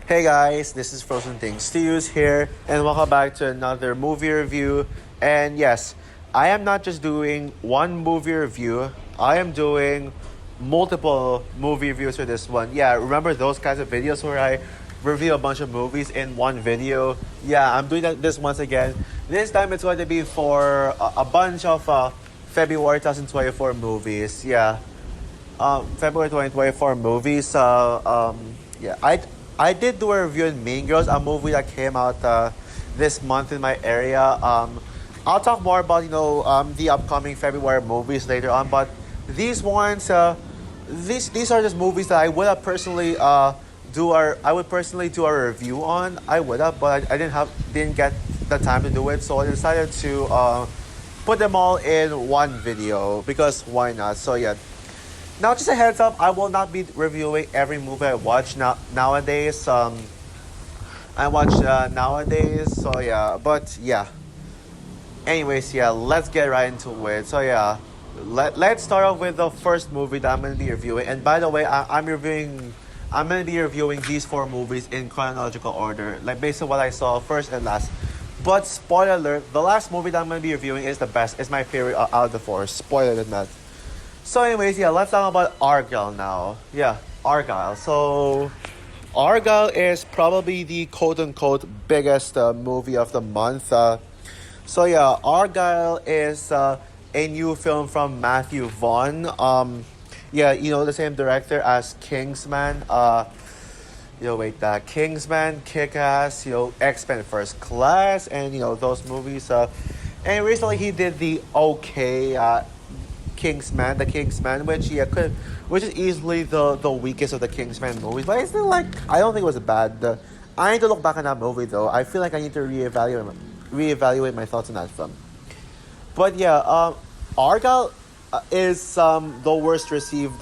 Hey guys, this is Frozen Things to Use here, and welcome back to another movie review. And yes, I am not just doing one movie review, I am doing multiple movie reviews for this one. Yeah, remember those kinds of videos where I review a bunch of movies in one video? Yeah, I'm doing this once again. This time it's going to be for a bunch of February 2024 movies. Yeah, February 2024 movies. Yeah, I did do a review in Mean Girls, a movie that came out this month in my area. I'll talk more about the upcoming February movies later on, but these ones, these are just movies that I would have personally I would personally do a review on. I would have, but I didn't get the time to do it, so I decided to put them all in one video because why not? So yeah. Now, just a heads up, I will not be reviewing every movie I watch nowadays. I watch nowadays, so yeah. But yeah. Anyways, yeah, let's get right into it. So yeah, let's start off with the first movie that I'm gonna be reviewing. And by the way, I'm gonna be reviewing these four movies in chronological order, like based on what I saw first and last. But spoiler alert, the last movie that I'm gonna be reviewing is the best. It's my favorite out of the four. Spoiler alert, that. So anyways, yeah, let's talk about Argylle now. Yeah, Argylle. So, Argylle is probably the quote-unquote biggest movie of the month. So yeah, Argylle is a new film from Matthew Vaughn. Yeah, the same director as Kingsman. Kingsman, Kick-Ass, X-Men First Class, and those movies. And recently he did the Kingsman, which is easily the weakest of the Kingsman movies, but it's still I don't think it was bad. I need to look back on that movie though. I feel like I need to reevaluate my thoughts on that film. But yeah, Argylle is the worst received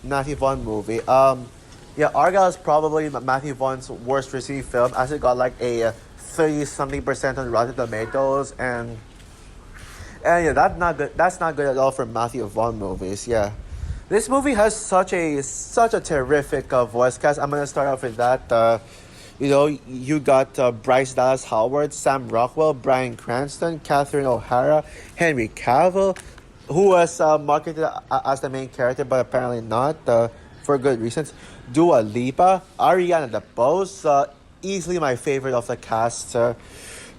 Matthew Vaughn movie. Yeah, Argylle is probably Matthew Vaughn's worst received film, as it got a 30-something% on Rotten Tomatoes, and yeah, that's not good. That's not good at all for Matthew Vaughn movies. Yeah, this movie has such a terrific voice cast. I'm gonna start off with that. You got Bryce Dallas Howard, Sam Rockwell, Bryan Cranston, Catherine O'Hara, Henry Cavill, who was marketed as the main character, but apparently not for good reasons. Dua Lipa, Ariana DeBose, easily my favorite of the cast.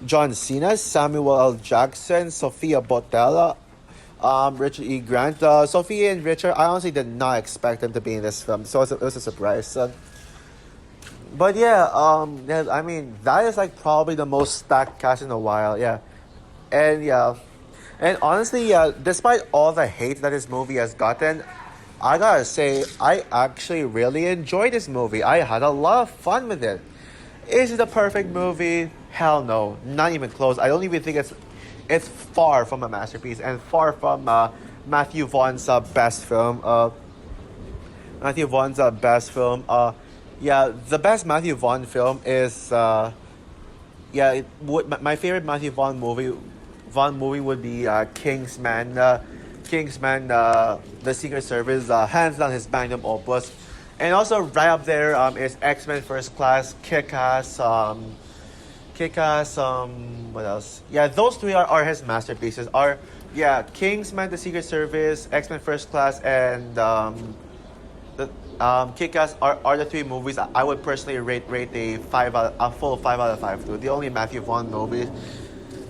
John Cena, Samuel L. Jackson, Sophia Botella, Richard E. Grant. Sophia and Richard, I honestly did not expect them to be in this film, so it was a surprise. But yeah, I mean, that is probably the most stacked cast in a while, yeah. And yeah, and honestly, despite all the hate that this movie has gotten, I gotta say, I actually really enjoyed this movie. I had a lot of fun with it. Is it a perfect movie? Hell no, not even close. I don't even think it's far from a masterpiece and far from Matthew Vaughn's best film. Matthew Vaughn's best film. Yeah, the best Matthew Vaughn film is my favorite Matthew Vaughn movie would be Kingsman. Kingsman, The Secret Service, hands down his magnum opus. And also right up there is X-Men First Class, Kick-Ass, what else? Yeah, those three are his masterpieces. Kingsman, The Secret Service, X-Men First Class, and the Kick-Ass are the three movies I would personally rate a full 5 out of 5 to. The only Matthew Vaughn movies.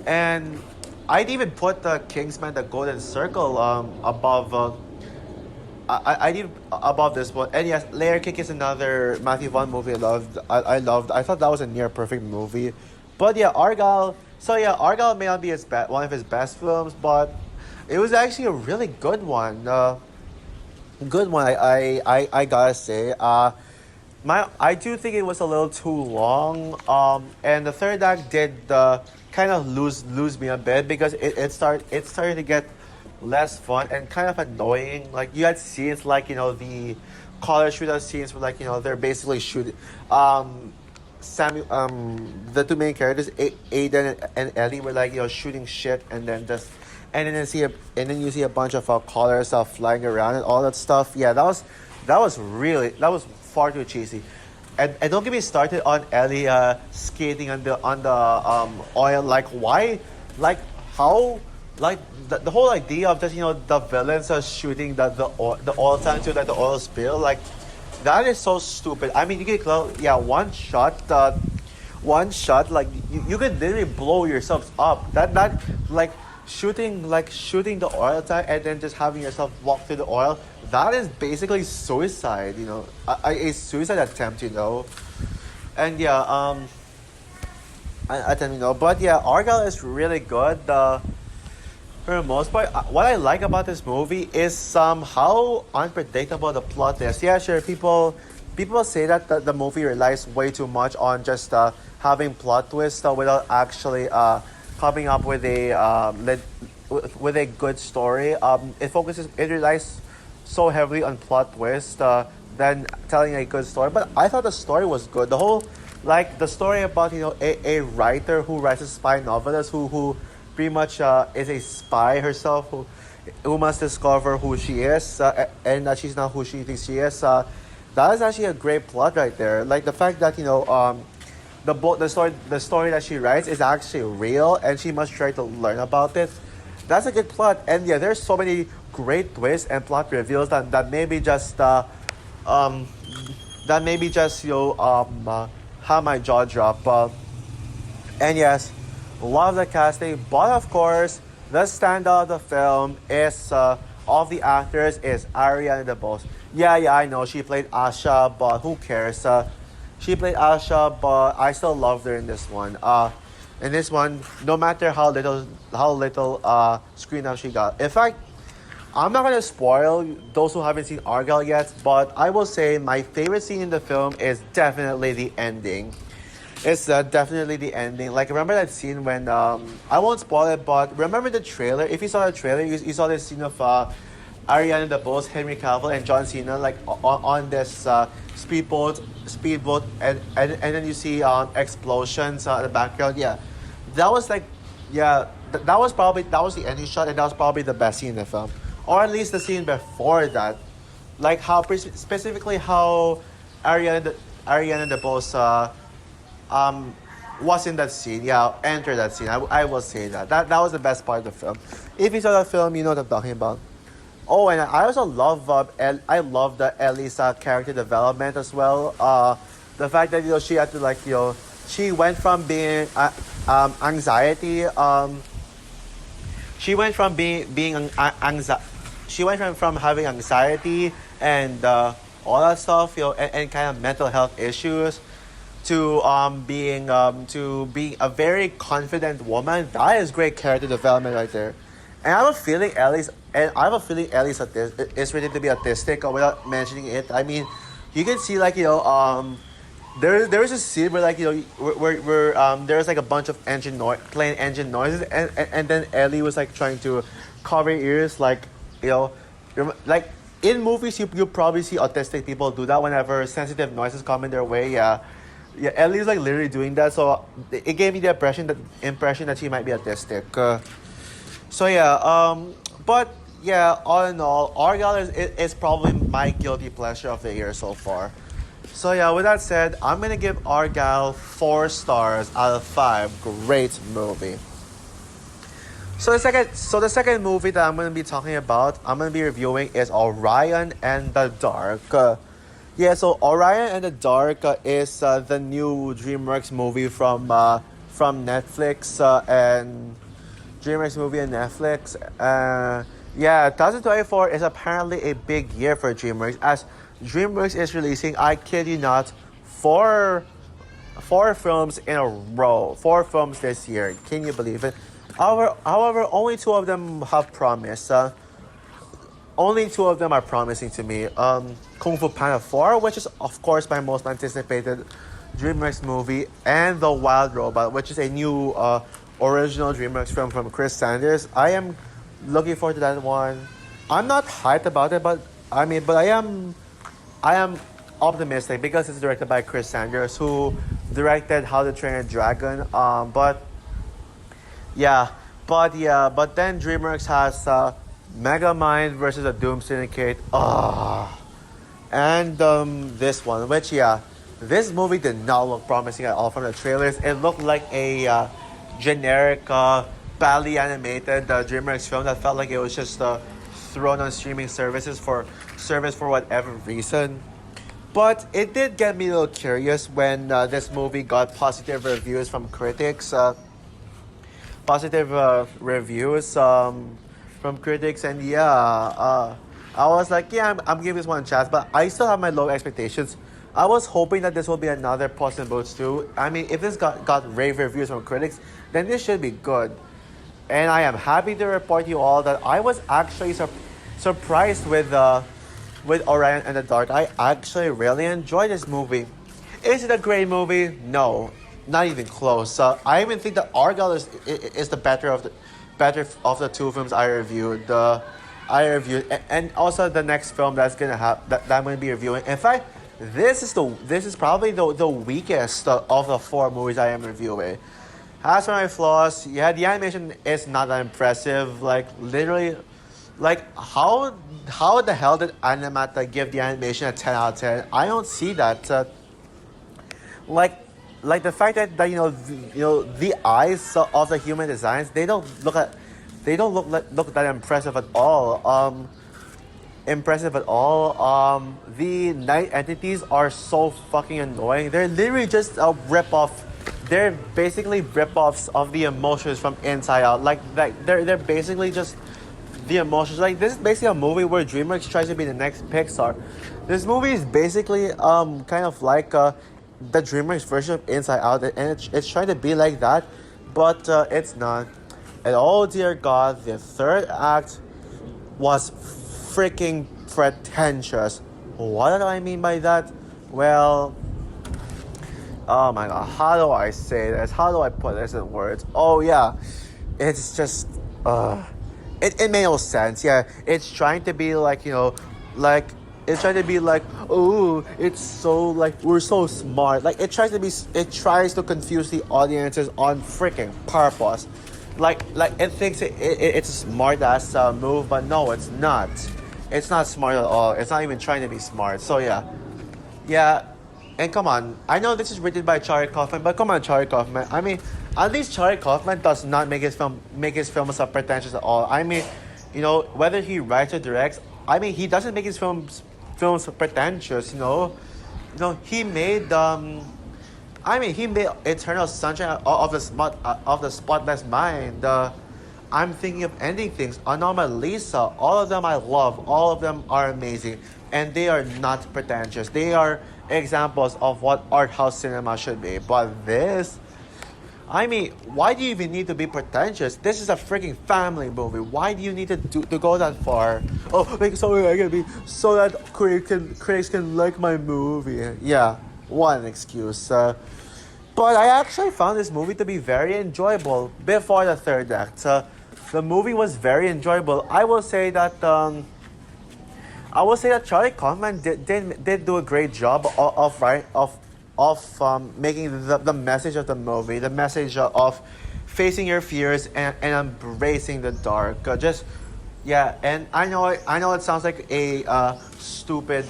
And I'd even put the Kingsman, The Golden Circle above I did above this one. And yes, Layer Cake is another Matthew Vaughn movie I loved. I thought that was a near perfect movie. But yeah, Argylle. So yeah, Argylle may not be one of his best films, but it was actually a really good one. Good one. I gotta say. I do think it was a little too long. And the third act did kind of lose me a bit because it started to get less fun and kind of annoying. You had scenes the college shootout scenes where they're basically shooting the two main characters, Aiden and Ellie, were shooting shit, and then you see a bunch of colors flying around and all that stuff. Yeah, that was far too cheesy. and don't get me started on Ellie skating on the oil. Like why? Like how? Like the whole idea of just the villains are shooting the oil tank to let the oil spill. Like that is so stupid. I mean, you can yeah, one shot like you could literally blow yourselves up. That shooting the oil tank and then just having yourself walk through the oil. That is basically suicide. A suicide attempt. And yeah, I don't know, but yeah, Argylle is really good. For the most part, what I like about this movie is how unpredictable the plot is. Yeah, sure, people say that the movie relies way too much on just having plot twists without actually coming up with a good story. It relies so heavily on plot twists than telling a good story. But I thought the story was good. The whole the story about a writer who writes a spy novelist who pretty much is a spy herself who must discover who she is and that she's not who she thinks she is. That is actually a great plot right there. Like the fact that the story that she writes is actually real and she must try to learn about it. That's a good plot. And yeah, there's so many great twists and plot reveals that maybe just have my jaw drop. And yes, love the casting, but of course, the standout of the film is of the actors is Ariana DeBose. Yeah, I know she played Asha, but who cares? She played Asha, but I still loved her in this one. In this one, no matter how little screen time she got. In fact, I'm not gonna spoil those who haven't seen Argylle yet, but I will say my favorite scene in the film is definitely the ending. It's definitely the ending. Like, remember that scene when I won't spoil it, but remember the trailer? If you saw the trailer, you saw this scene of Ariana DeBose, Henry Cavill, and John Cena on this speedboat, and then you see explosions in the background. Yeah, that was that was the ending shot, and that was probably the best scene in the film, or at least the scene before that. Like specifically how Ariana DeBose was in that scene. Yeah, enter that scene. I will say that was the best part of the film. If you saw that film, you know what I'm talking about. Oh, and I also love I love the Ellie's character development as well. The fact that she had to she went from being anxiety. She went from she went from having anxiety and all that stuff, and kind of mental health issues, to being a very confident woman. That is great character development right there. And I have a feeling Ellie's is ready to be autistic without mentioning it. I mean, you can see there was a scene where where there's a bunch of plane engine noises, and then Ellie was trying to cover her ears, in movies you probably see autistic people do that whenever sensitive noises come in their way. Yeah, Ellie's literally doing that, so it gave me the impression that she might be autistic. But yeah, all in all, Argylle is probably my guilty pleasure of the year so far. So yeah, with that said, I'm gonna give Argylle 4 stars out of 5. Great movie. So the second movie that I'm gonna be talking about, I'm gonna be reviewing, is Orion and the Dark. So Orion and the Dark is the new DreamWorks movie from Netflix and DreamWorks movie on Netflix. 2024 is apparently a big year for DreamWorks, as DreamWorks is releasing, I kid you not, 4 films in a row. 4 films this year. Can you believe it? However, only 2 of them have promise. Only 2 of them are promising to me. Kung Fu Panda 4, which is of course my most anticipated DreamWorks movie, and The Wild Robot, which is a new original DreamWorks film from Chris Sanders. I am looking forward to that one. I'm not hyped about it, but I am optimistic because it's directed by Chris Sanders, who directed How to Train a Dragon. But then DreamWorks has Megamind versus the Doom Syndicate. And this one, which this movie did not look promising at all from the trailers. It looked like a generic, badly animated DreamWorks film that felt like it was just thrown on streaming service for whatever reason. But it did get me a little curious when this movie got positive reviews from critics. Positive reviews from critics, and yeah, I was like, yeah, I'm giving this one a chance, but I still have my low expectations. I was hoping that this will be another Puss in Boots 2. I mean, if this got rave reviews from critics, then this should be good. And I am happy to report to you all that I was actually surprised with Orion and the Dark. I actually really enjoyed this movie. Is it a great movie? No, not even close. I even think that Argylle is the better of the two films I reviewed. And also the next film that's gonna have that I'm gonna be reviewing. In fact, this is probably the weakest of the four movies I am reviewing. As for my flaws, yeah, the animation is not that impressive. Like literally, like how the hell did Animata give the animation a 10 out of 10? I don't see that. Like the fact that the eyes of the human designs, they don't look that impressive at all. The night entities are so fucking annoying. They're literally just a rip-off. They're basically rip-offs of the emotions from Inside Out. Like they're basically just the emotions. Like this is basically a movie where DreamWorks tries to be the next Pixar. This movie is basically kind of like the DreamWorks version of Inside Out, and it's trying to be like that, but it's not. And oh dear God, the third act was freaking pretentious. What do I mean by that? Well, oh my God, how do I say this? How do I put this in words? Oh yeah, it's just it made no sense. Yeah, it's trying to be like, it's trying to be like, oh, it's so like we're so smart. Like it tries to confuse the audiences on freaking purpose. Like it thinks it's a smart ass move, but no, it's not. It's not smart at all. It's not even trying to be smart. So yeah. And come on, I know this is written by Charlie Kaufman, but come on, Charlie Kaufman. I mean, at least Charlie Kaufman does not make his films pretentious at all. I mean, whether he writes or directs, I mean, he doesn't make his films pretentious. He made he made Eternal Sunshine of the Spotless Mind. I'm thinking of ending things. Anomalisa, all of them I love. All of them are amazing, and they are not pretentious. They are examples of what art house cinema should be. But this, I mean, why do you even need to be pretentious? This is a freaking family movie. Why do you need to go that far? Oh, like so I can be so that critics can like my movie. Yeah, one excuse. But I actually found this movie to be very enjoyable before the third act. The movie was very enjoyable. I will say that Charlie Kaufman did do a great job of making the message of the movie, the message of facing your fears and embracing the dark. And I know it sounds like a stupid,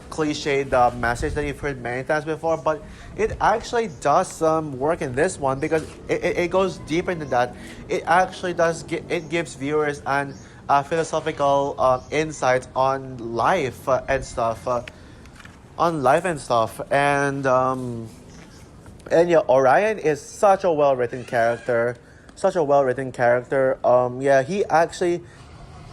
cliched message that you've heard many times before, but it actually does work in this one because it goes deeper into that. It actually it gives viewers an philosophical insights on life and stuff. And yeah, Orion is such a well-written character. He actually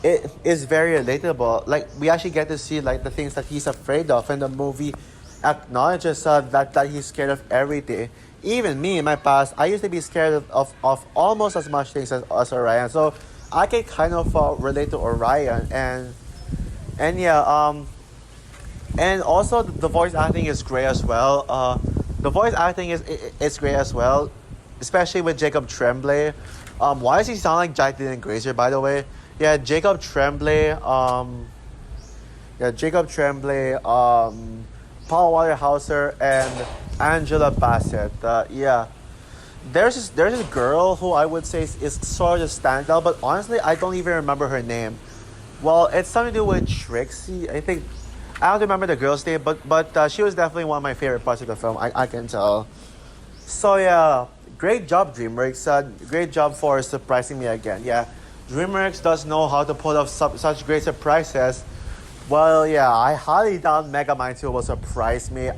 it is very relatable. Like we actually get to see like the things that he's afraid of, and the movie acknowledges that he's scared of everything. Even me in my past, I used to be scared of almost as much things as Orion. So I can kind of relate to Orion, and also the voice acting is great as well. The voice acting is great as well, especially with Jacob Tremblay. Why does he sound like Jack Dylan Grazer, by the way? Yeah, Jacob Tremblay. Paul Walterhauser, and Angela Bassett. There's this girl who I would say is sort of standout, but honestly, I don't even remember her name. Well, it's something to do with Trixie. I think I don't remember the girl's name, but she was definitely one of my favorite parts of the film. I can tell. So yeah, great job, DreamWorks. Great job for surprising me again. Yeah, DreamWorks does know how to pull off such great surprises. Well, yeah, I highly doubt Megamind 2 will surprise me.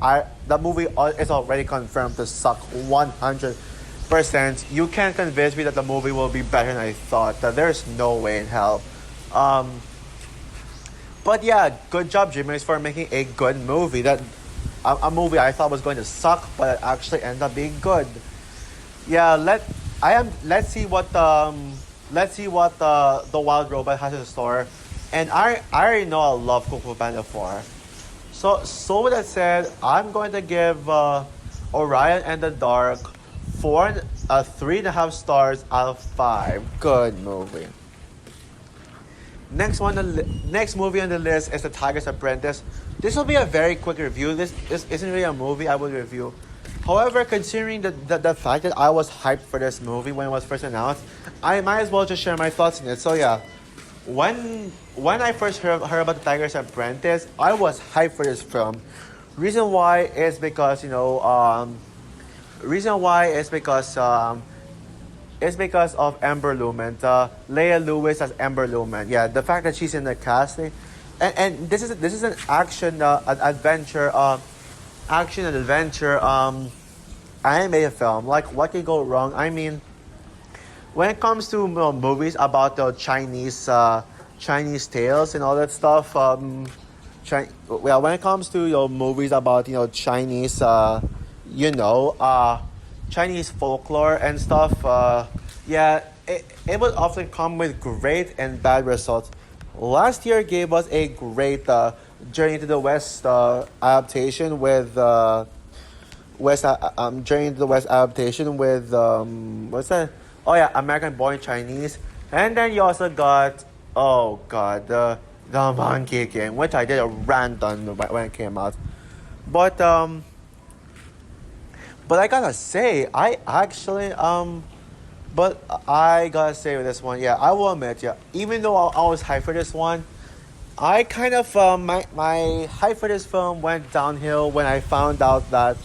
The movie is already confirmed to suck 100%. You can't convince me that the movie will be better than I thought. There's no way in hell. Um, but yeah, good job, DreamWorks, for making a good movie. A movie I thought was going to suck, but it actually ended up being good. Yeah, let's see what the Wild Robot has in store. And I already know I love Kung Fu Panda 4. So with that said, I'm going to give Orion and the Dark 3.5 stars out of 5. Good movie. Next movie on the list is The Tiger's Apprentice. This will be a very quick review. This isn't really a movie I would review. However, considering the fact that I was hyped for this movie when it was first announced, I might as well just share my thoughts on it. So yeah, when I first heard about The Tiger's Apprentice, I was hyped for this film. Reason why is because it's because of Amber Lumen, Leia Lewis as Amber Lumen. Yeah, the fact that she's in the casting, and this is an action adventure animated film. Like, what can go wrong? I mean, when it comes to movies about the Chinese tales and all that stuff, when it comes to movies about Chinese Chinese folklore and stuff, it would often come with great and bad results. Last year gave us a great Journey to the West adaptation with Journey to the West adaptation with what's that? Oh yeah, American Born Chinese. And then you also got, oh god, the Monkey King, which I did a rant on when it came out. But I gotta say, with this one, yeah, I will admit, yeah, even though I was hyped for this one, I kind of my hype for this film went downhill when I found out that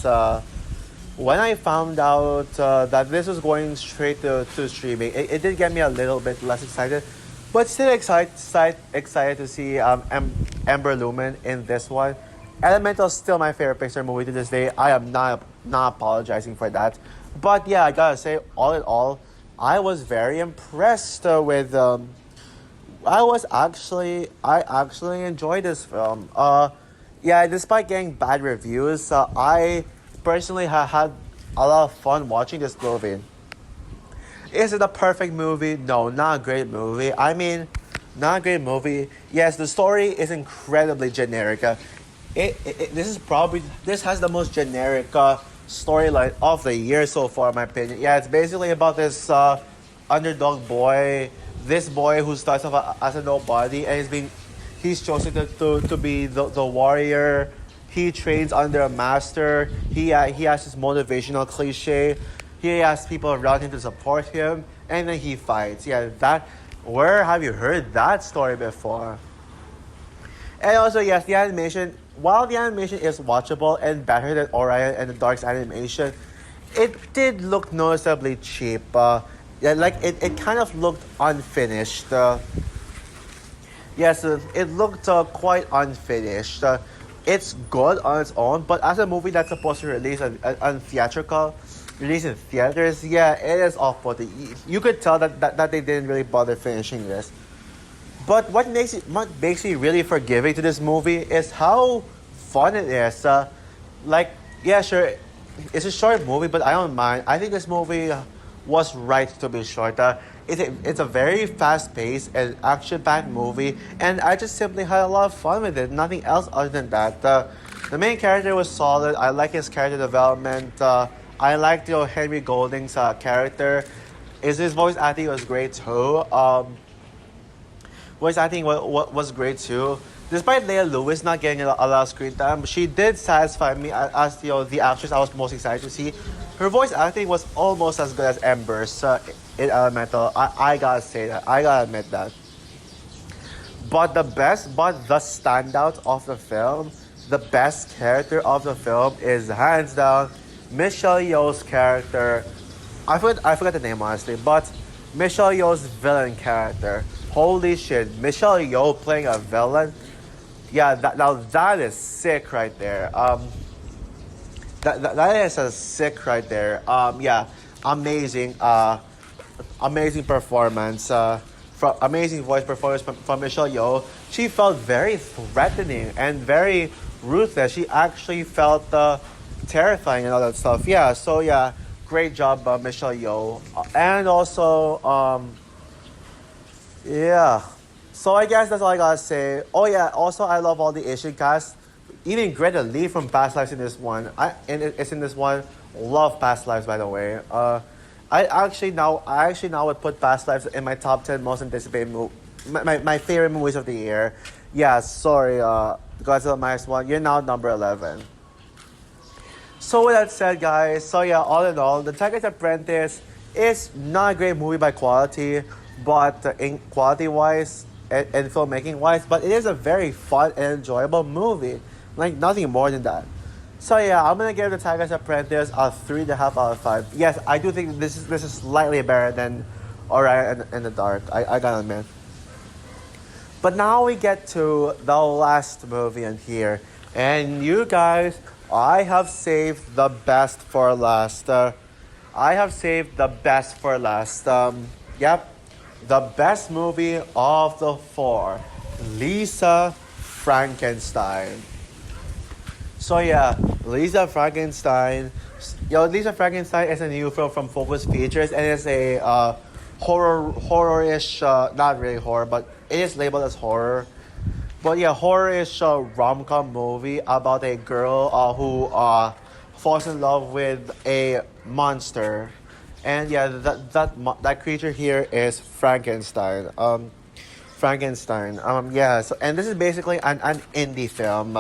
this was going straight to streaming. It did get me a little bit less excited, but still excited to see Amber Lumen in this one. Elemental is still my favorite Pixar movie to this day. I am not apologizing for that. But yeah, I gotta say, all in all, I was very impressed with. I actually enjoyed this film. Yeah, despite getting bad reviews, I personally had a lot of fun watching this movie. Is it a perfect movie? No, not a great movie. I mean, not a great movie. Yes, the story is incredibly generic. This has the most generic storyline of the year so far, in my opinion. Yeah, it's basically about this underdog boy. This boy who starts off as a nobody and he's chosen to be the warrior. He trains under a master. He has this motivational cliche. He has people around him to support him, and then he fights. Yeah, where have you heard that story before? And also, yes, the animation. While the animation is watchable and better than Orion and the Dark's animation, it did look noticeably cheap. It kind of looked unfinished. Yes, it looked quite unfinished. It's good on its own, but as a movie that's supposed to release on theatrical, release in theaters, yeah, it is off-putting. You could tell that they didn't really bother finishing this. But what makes me really forgiving to this movie is how fun it is. Yeah, sure, it's a short movie, but I don't mind. I think this movie was right to be short. It's a very fast-paced and action-packed movie, and I just simply had a lot of fun with it. Nothing else other than that. The main character was solid. I like his character development. I liked Henry Golding's character. His voice acting was great too. Voice acting was great too. Despite Leia Lewis not getting a lot of screen time, she did satisfy me as the actress I was most excited to see. Her voice acting was almost as good as Amber's in Elemental. I gotta say that. I gotta admit that. But the standout of the film, the best character of the film is hands down Michelle Yeoh's character. I forgot the name honestly, but Michelle Yeoh's villain character. Holy shit, Michelle Yeoh playing a villain. Yeah, now that is sick right there. That is a sick right there. Yeah, amazing. Amazing performance. Amazing voice performance from Michelle Yeoh. She felt very threatening and very ruthless. She actually felt terrifying and all that stuff. Yeah. So yeah, great job, Michelle Yeoh. And also, yeah. So I guess that's all I gotta say. Oh yeah. Also, I love all the Asian cast. Even Greta Lee from Past Lives in this one. It's in this one. Love Past Lives, by the way. I actually now would put Past Lives in my top 10 most anticipated my favorite movies of the year. Yeah, sorry, Godzilla minus one. You're now number 11. So with that said, guys, so yeah, all in all, The Tiger's Apprentice is not a great movie by quality, but in quality wise and filmmaking wise, but it is a very fun and enjoyable movie. Like nothing more than that. So yeah, I'm gonna give The Tiger's Apprentice a 3.5 out of 5. Yes, I do think this is slightly better than Orion and the Dark. I gotta admit. But now we get to the last movie in here, and you guys, I have saved the best for last. I have saved the best for last. Yep, the best movie of the four, Lisa Frankenstein. So yeah, Lisa Frankenstein. Lisa Frankenstein is a new film from Focus Features, and it's a horror-ish, not really horror, but it is labeled as horror. But yeah, horror-ish rom-com movie about a girl who falls in love with a monster, and yeah, that creature here is Frankenstein. Frankenstein. Yeah. So and this is basically an indie film.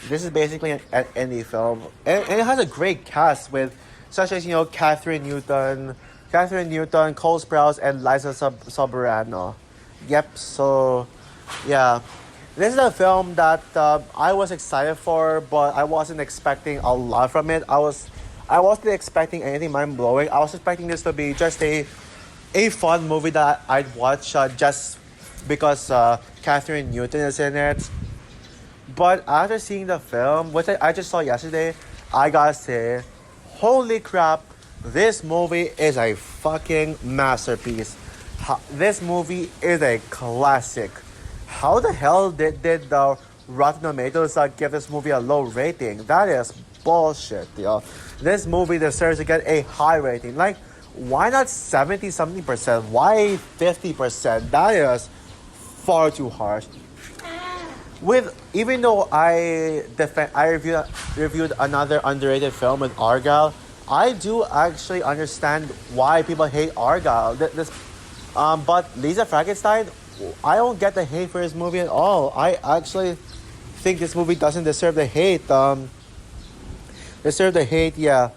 This is basically an indie film, and it has a great cast with, such as Catherine Newton, Cole Sprouse, and Liza Soberano. Yep. So, yeah, this is a film that I was excited for, but I wasn't expecting a lot from it. I wasn't expecting anything mind blowing. I was expecting this to be just a fun movie that I'd watch just because Catherine Newton is in it. But after seeing the film, which I just saw yesterday, I gotta say, holy crap, this movie is a fucking masterpiece. This movie is a classic. How the hell did the Rotten Tomatoes give this movie a low rating? That is bullshit, yo. This movie deserves to get a high rating. Like, why not 70-something%? Why 50%? That is far too harsh. Even though I reviewed another underrated film with Argylle, I do actually understand why people hate Argylle. But Lisa Frankenstein, I don't get the hate for this movie at all. I actually think this movie doesn't deserve the hate. Yeah.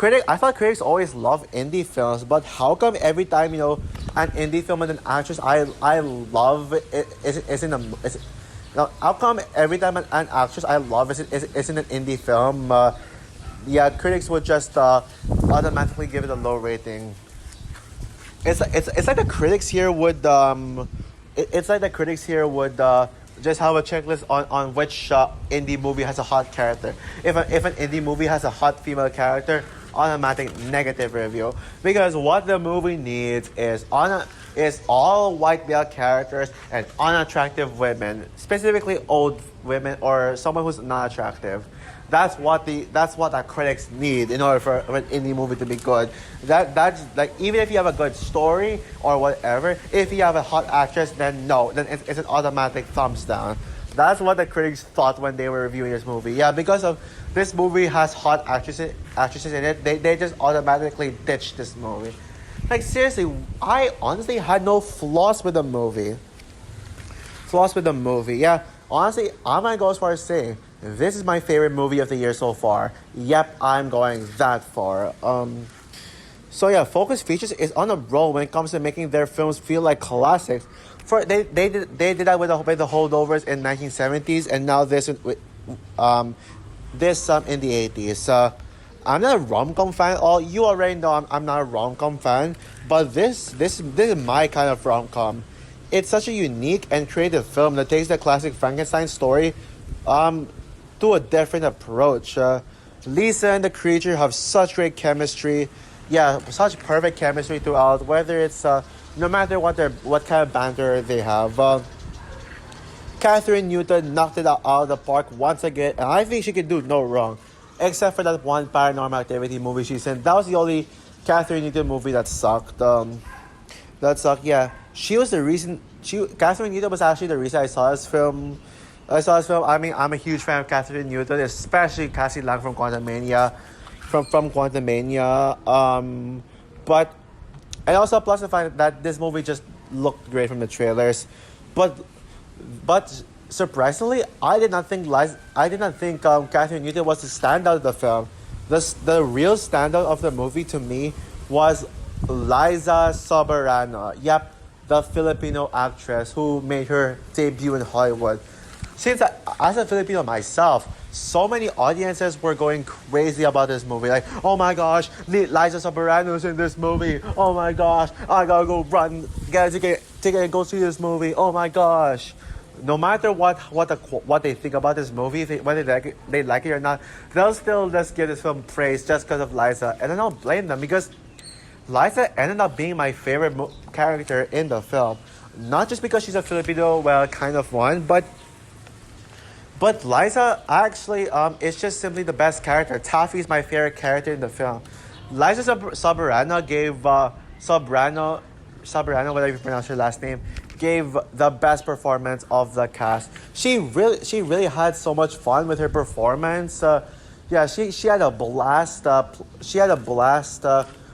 I thought critics always love indie films, but how come every time an indie film with an actress I love how come every time an actress I love isn't an indie film? Yeah, critics would just automatically give it a low rating. It's like the critics here would just have a checklist on which indie movie has a hot character. If an indie movie has a hot female character, automatic negative review, because what the movie needs is all white male characters and unattractive women, specifically old women or someone who's not attractive. That's what the critics need in order for an indie movie to be good. That's like, even if you have a good story or whatever, if you have a hot actress, then it's an automatic thumbs down. That's what the critics thought when they were reviewing this movie. Yeah, because of this movie has hot actresses in it, they just automatically ditched this movie. Like, seriously, I honestly had no flaws with the movie. Yeah, honestly, I'm gonna go as far as saying this is my favorite movie of the year so far. Yep, I'm going that far. So yeah, Focus Features is on a roll when it comes to making their films feel like classics. For they did that with the Holdovers in 1970s, and now um in the 80s. I'm not a rom com fan. All you already know, I'm not a rom com fan, but this is my kind of rom com. It's such a unique and creative film that takes the classic Frankenstein story um, to a different approach. Lisa and the creature have such great chemistry. Yeah, such perfect chemistry throughout. Whether it's no matter what kind of banter they have. Catherine Newton knocked it out of the park once again, and I think she could do no wrong, except for that one Paranormal Activity movie she's in. That was the only Catherine Newton movie that sucked. That sucked. Yeah, she was the reason. Catherine Newton was actually the reason I saw this film. I mean, I'm a huge fan of Catherine Newton, especially Cassie Lang from Quantumania, from Quantumania. But and also plus the fact that this movie just looked great from the trailers, but surprisingly, I did not think Catherine Newton was the standout of the film. The real standout of the movie to me was Liza Soberano. Yep, the Filipino actress who made her debut in Hollywood. Since as a Filipino myself, so many audiences were going crazy about this movie. Like, oh my gosh, Liza Soberano's in this movie. Oh my gosh, I gotta go run, get a ticket and go see this movie. Oh my gosh. No matter what they think about this movie, whether they like it or not, they'll still just give this film praise just because of Liza, and I don't blame them because Liza ended up being my favorite character in the film. Not just because she's a Filipino, well, kind of one, but Liza actually is just simply the best character. Taffy is my favorite character in the film. Liza Soberano gave Soberano, whatever you pronounce her last name, gave the best performance of the cast. She really had so much fun with her performance. Yeah, she had a blast.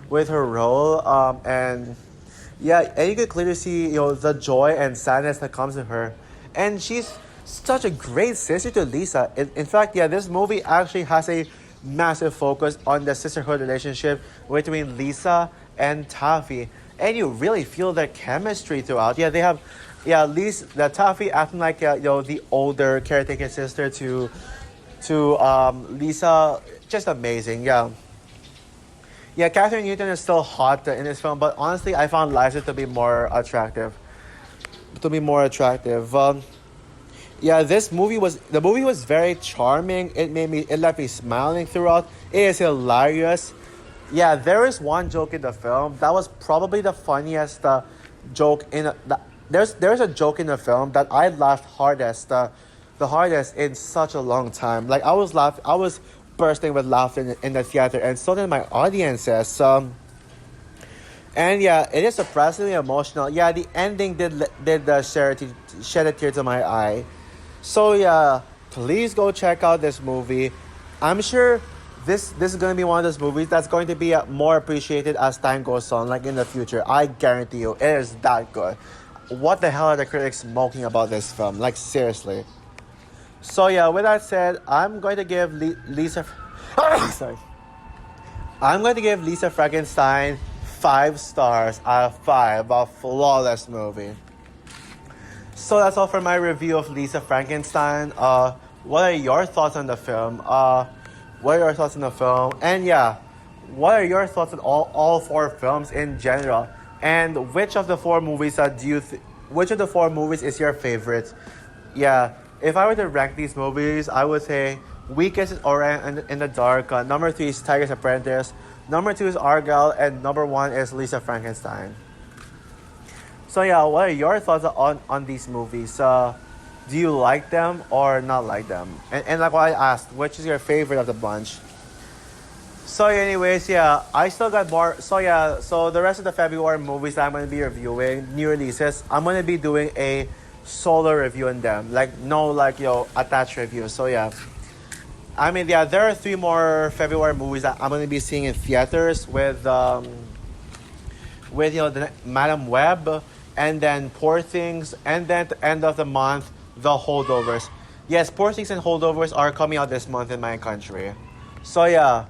With her role. And yeah, and you could clearly see the joy and sadness that comes to her, and she's such a great sister to Lisa. In fact, yeah, this movie actually has a massive focus on the sisterhood relationship between Lisa and Taffy. And you really feel their chemistry throughout. Yeah, they have, Lisa, the Taffy acting like the older caretaker sister to Lisa, just amazing. Yeah, Catherine Newton is still hot in this film, but honestly, I found Liza to be more attractive. Yeah, the movie was very charming. It left me smiling throughout. It is hilarious. Yeah, there is one joke in the film that was probably the funniest joke there's a joke in the film that I laughed the hardest in such a long time. Like I was bursting with laughter in the theater, and so did my audiences. And yeah, it is surprisingly emotional. Yeah, the ending did shed a tear to my eye. So yeah, please go check out this movie. I'm sure this is going to be one of those movies that's going to be more appreciated as time goes on, like in the future. I guarantee you, it is that good. What the hell are the critics smoking about this film? Like, seriously. So yeah, with that said, I'm going to give Lisa... Sorry. I'm going to give Lisa Frankenstein 5 stars out of 5. A flawless movie. So that's all for my review of Lisa Frankenstein. What are your thoughts on the film? And yeah, what are your thoughts on all 4 films in general? And which of the 4 movies which of the 4 movies is your favorite? Yeah, if I were to rank these movies, I would say weakest is Orion in the Dark. Number 3 is Tiger's Apprentice. Number 2 is Argylle, and number 1 is Lisa Frankenstein. So yeah, what are your thoughts on these movies? Do you like them or not like them? And like what I asked, which is your favorite of the bunch? So anyways, yeah, I still got more. So yeah, so the rest of the February movies that I'm going to be reviewing, new releases, I'm going to be doing a solo review on them. Like, no, attached review. So yeah. I mean, yeah, there are 3 more February movies that I'm going to be seeing in theaters with the Madam Web, and then Poor Things, and then at the end of the month, The Holdovers. Yes, Poor Things and Holdovers are coming out this month in my country. So yeah,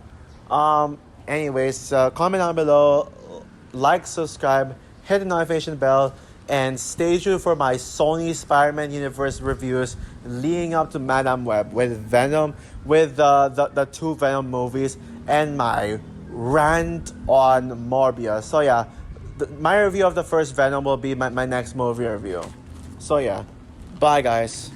Anyways, comment down below, like, subscribe, hit the notification bell, and stay tuned for my Sony Spider-Man Universe reviews leading up to Madame Web with Venom, with the two Venom movies, and my rant on Morbius. So yeah, my review of the first Venom will be my next movie review. So yeah, bye guys.